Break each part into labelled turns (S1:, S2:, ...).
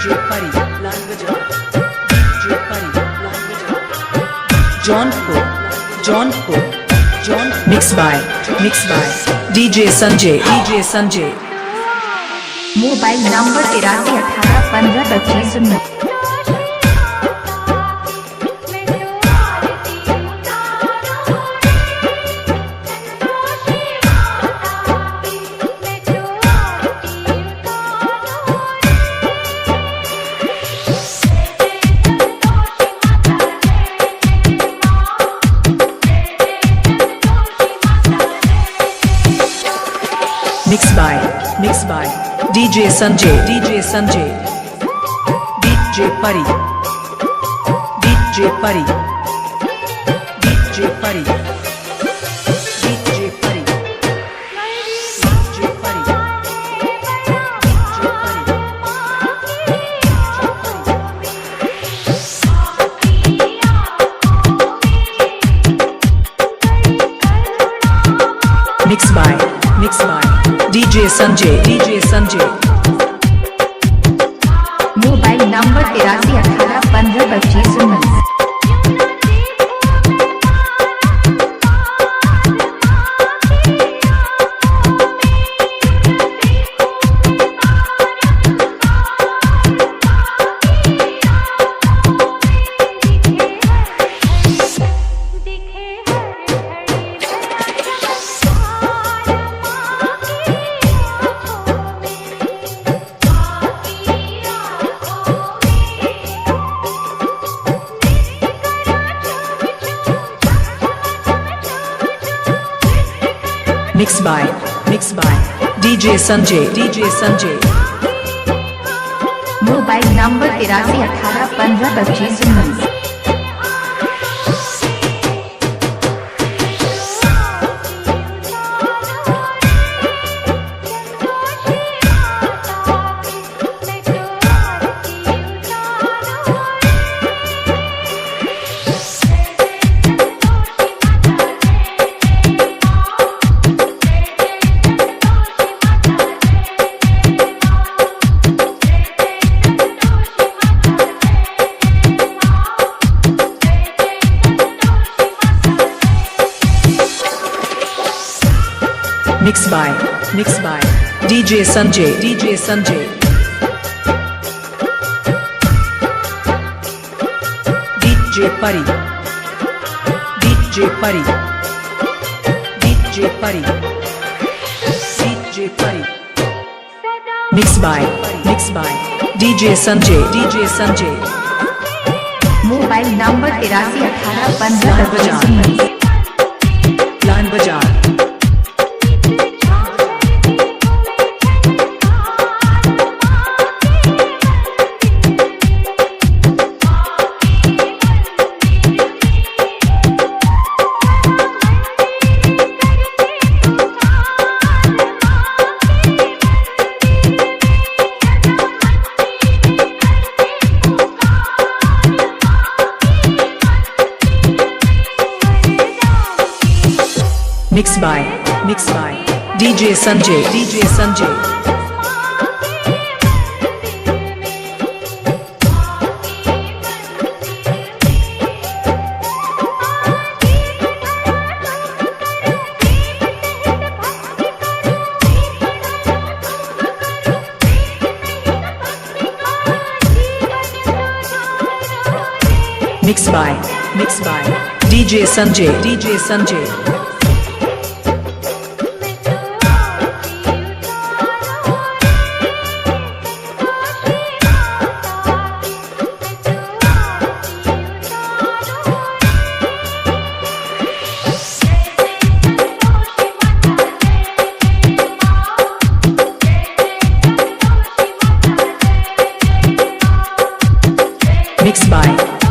S1: Pari, line bajao. DJ Pari, line bajao. Jaunpur. Mixed by DJ Sanjay.
S2: Mobile number 83 18 15 25
S1: Mixed by DJ Sanjay. DJ Pari. Mixed by DJ Sanjay.
S2: Mobile number 83 18 15 25
S1: Mixed by DJ Sanjay.
S2: Mobile number 83 18 15 25 19
S1: Mixed by DJ Sanjay. DJ Pari. Mixed by DJ Sanjay.
S2: Mobile number 83 18 15 25 19
S1: line bazaar. Mixed by DJ Sanjay. Mixed by DJ Sanjay.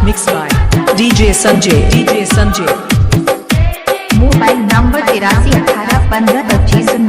S1: Mixed by DJ Sanjay.
S2: Mobile number 83 18 15 25